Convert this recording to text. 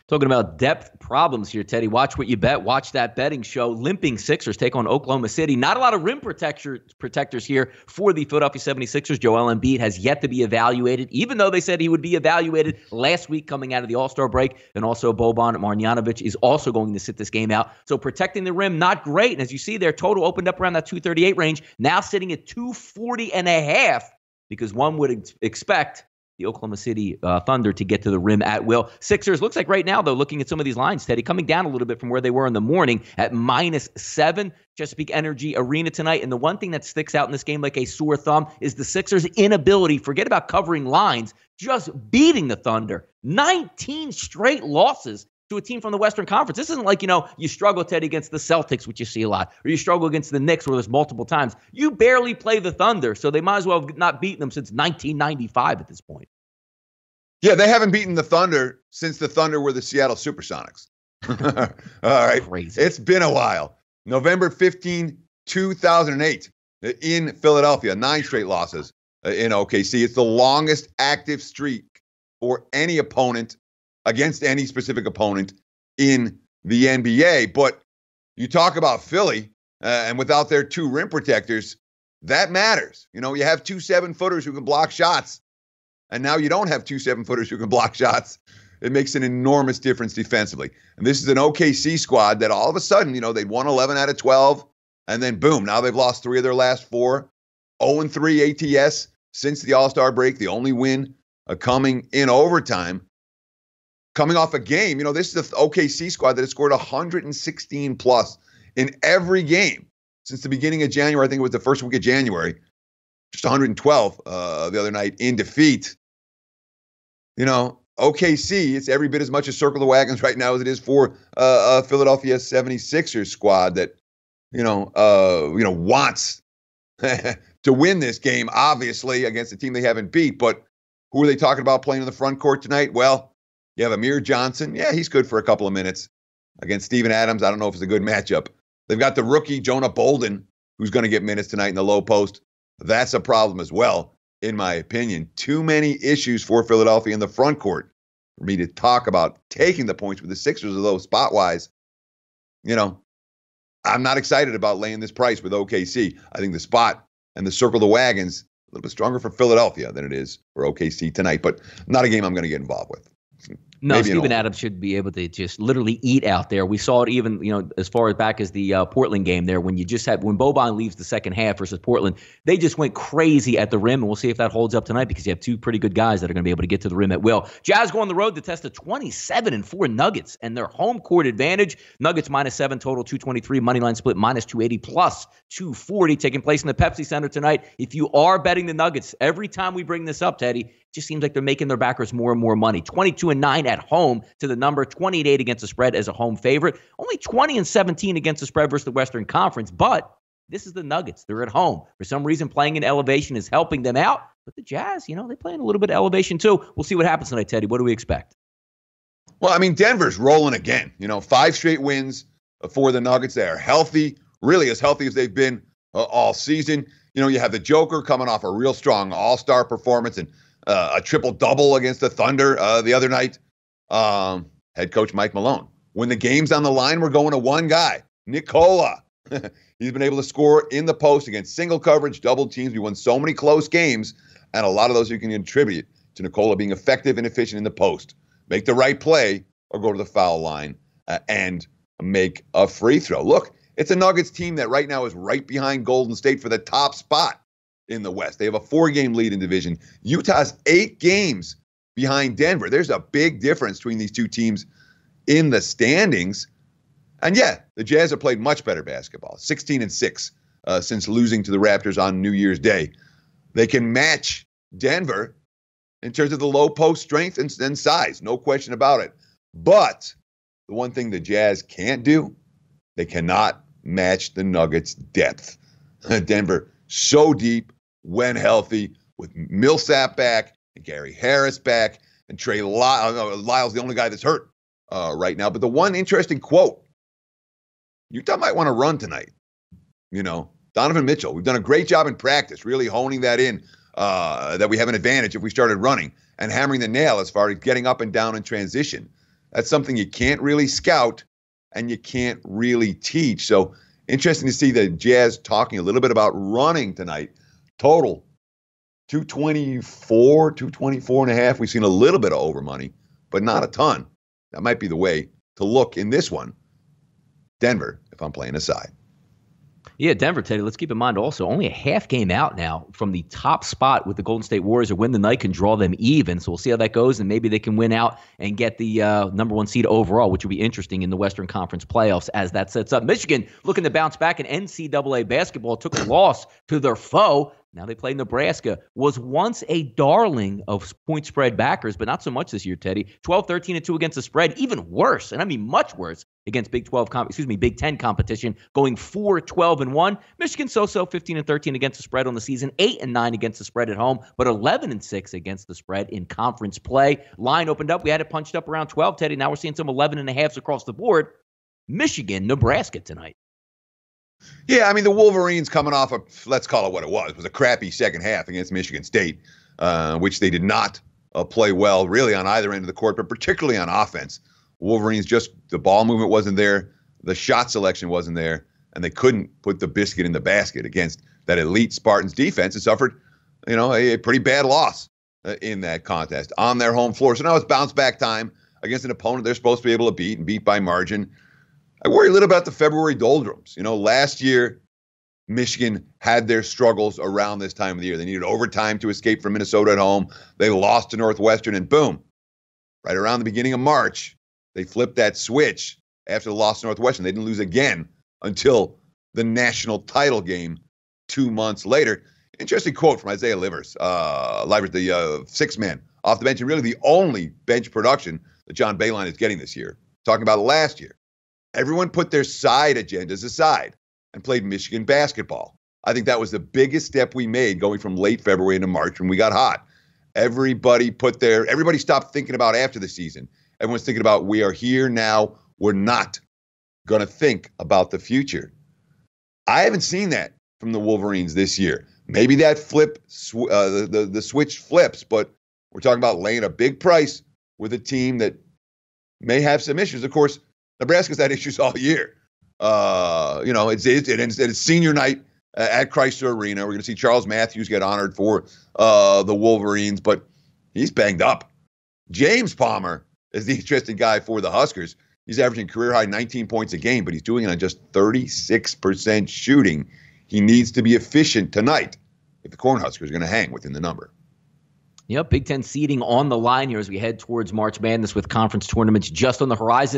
Talking about depth problems here, Teddy. Watch what you bet. Watch that betting show. Limping Sixers take on Oklahoma City. Not a lot of rim protectors here for the Philadelphia 76ers. Joel Embiid has yet to be evaluated, even though they said he would be evaluated last week coming out of the All-Star break. And also Boban Marjanovic is also going to sit this game out. So protecting the rim, not great. And as you see there, total opened up around that 238 range, now sitting at 240.5 because one would expect the Oklahoma City Thunder to get to the rim at will. Sixers, looks like right now, though, looking at some of these lines, Teddy, coming down a little bit from where they were in the morning at -7. Chesapeake Energy Arena tonight. And the one thing that sticks out in this game like a sore thumb is the Sixers' inability, forget about covering lines, just beating the Thunder. 19 straight losses to a team from the Western Conference. This isn't like, you struggle, Teddy, against the Celtics, which you see a lot, or you struggle against the Knicks, where there's multiple times. You barely play the Thunder, so they might as well have not beaten them since 1995 at this point. Yeah, they haven't beaten the Thunder since the Thunder were the Seattle Supersonics. All right. Crazy. It's been a while. November 15, 2008, in Philadelphia, 9 straight losses in OKC. It's the longest active streak for any opponent against any specific opponent in the NBA. But you talk about Philly, and without their 2 rim protectors, that matters. You have 2 7-footers who can block shots, and now you don't have 2 7-footers who can block shots. It makes an enormous difference defensively. And this is an OKC squad that all of a sudden, they'd won 11 out of 12, and then boom, now they've lost 3 of their last 4. 0-3 ATS since the All-Star break, the only win coming in overtime. Coming off a game, this is the OKC squad that has scored 116 plus in every game since the beginning of January. I think it was the first week of January, just 112 the other night in defeat. OKC, it's every bit as much a circle of the wagons right now as it is for Philadelphia 76ers squad that, wants to win this game, obviously, against a team they haven't beat. But who are they talking about playing in the front court tonight? Well, you have Amir Johnson. Yeah, he's good for a couple of minutes. Against Steven Adams, I don't know if it's a good matchup. They've got the rookie, Jonah Bolden, who's going to get minutes tonight in the low post. That's a problem as well, in my opinion. Too many issues for Philadelphia in the front court for me to talk about taking the points with the Sixers, although spot-wise, I'm not excited about laying this price with OKC. I think the spot and the circle of the wagons a little bit stronger for Philadelphia than it is for OKC tonight, but not a game I'm going to get involved with. No, Steven Adams should be able to just literally eat out there. We saw it even, as far back as the Portland game there, when Boban leaves the second half versus Portland, they just went crazy at the rim, and we'll see if that holds up tonight because you have 2 pretty good guys that are going to be able to get to the rim at will. Jazz go on the road to test a 27-4 Nuggets and their home court advantage. Nuggets -7 total, 223, moneyline split -280 plus 240 taking place in the Pepsi Center tonight. If you are betting the Nuggets, every time we bring this up, Teddy, it just seems like they're making their backers more and more money. 22-9 at home to the number, 28 against the spread as a home favorite, only 20-17 against the spread versus the Western Conference. But this is the Nuggets. They're at home. For some reason, playing in elevation is helping them out. But the Jazz, they play in a little bit of elevation too. We'll see what happens tonight, Teddy. What do we expect? Well, Denver's rolling again. 5 straight wins for the Nuggets. They are healthy, really as healthy as they've been all season. You have the Joker coming off a real strong all-star performance and a triple-double against the Thunder the other night. Head coach Mike Malone. When the game's on the line, we're going to one guy, Nikola. He's been able to score in the post against single coverage, double teams. We won so many close games, and a lot of those you can attribute to Nikola being effective and efficient in the post. Make the right play or go to the foul line and make a free throw. Look, it's a Nuggets team that right now is right behind Golden State for the top spot in the West. They have a 4-game lead in division. Utah's 8 games behind Denver. There's a big difference between these 2 teams in the standings. And yeah, the Jazz have played much better basketball, 16-6 since losing to the Raptors on New Year's Day. They can match Denver in terms of the low post strength and size, no question about it. But the one thing the Jazz can't do, they cannot match the Nuggets' depth. Denver so deep when healthy, with Millsap back and Gary Harris back and Trey Lyle's the only guy that's hurt right now. But the one interesting quote, Utah might want to run tonight. Donovan Mitchell, we've done a great job in practice, really honing that in, that we have an advantage if we started running and hammering the nail as far as getting up and down in transition. That's something you can't really scout and you can't really teach. So interesting to see the Jazz talking a little bit about running tonight. Total 224 and a half. We've seen a little bit of over money, but not a ton. That might be the way to look in this one. Denver, if I'm playing a side. Yeah, Denver, Teddy, let's keep in mind also only a half game out now from the top spot with the Golden State Warriors, or win the night can draw them even. So we'll see how that goes, and maybe they can win out and get the number one seed overall, which will be interesting in the Western Conference playoffs as that sets up. Michigan looking to bounce back in NCAA basketball, took a loss to their foe. Now they play Nebraska. Was once a darling of point spread backers, but not so much this year, Teddy. 12-13-2 against the spread, even worse, and I mean much worse against Big 10 competition, going 4-12-1. Michigan so-so 15-13 against the spread on the season, 8-9 against the spread at home, but 11-6 against the spread in conference play. Line opened up. We had it punched up around 12, Teddy. Now we're seeing some 11.5s across the board. Michigan, Nebraska tonight. Yeah, I mean, the Wolverines coming off of, let's call it what it was a crappy second half against Michigan State, which they did not play well really on either end of the court, but particularly on offense. Wolverines, just the ball movement wasn't there, the shot selection wasn't there, and they couldn't put the biscuit in the basket against that elite Spartans defense and suffered, a pretty bad loss in that contest on their home floor. So now it's bounce back time against an opponent they're supposed to be able to beat and beat by margin. I worry a little about the February doldrums. Last year, Michigan had their struggles around this time of the year. They needed overtime to escape from Minnesota at home. They lost to Northwestern, and boom, right around the beginning of March, they flipped that switch after the loss to Northwestern. They didn't lose again until the national title game 2 months later. Interesting quote from Isaiah Livers, the six-man off the bench, and really the only bench production that John Beilein is getting this year. Talking about last year. Everyone put their side agendas aside and played Michigan basketball. I think that was the biggest step we made going from late February into March when we got hot. Everybody stopped thinking about after the season. Everyone's thinking about, we are here now. We're not going to think about the future. I haven't seen that from the Wolverines this year. Maybe that the switch flips, but we're talking about laying a big price with a team that may have some issues. Of course, Nebraska's had issues all year. It's senior night at Chrysler Arena. We're going to see Charles Matthews get honored for the Wolverines, but he's banged up. James Palmer is the interesting guy for the Huskers. He's averaging career-high 19 points a game, but he's doing it on just 36% shooting. He needs to be efficient tonight if the Cornhuskers are going to hang within the number. Yep, Big Ten seeding on the line here as we head towards March Madness with conference tournaments just on the horizon.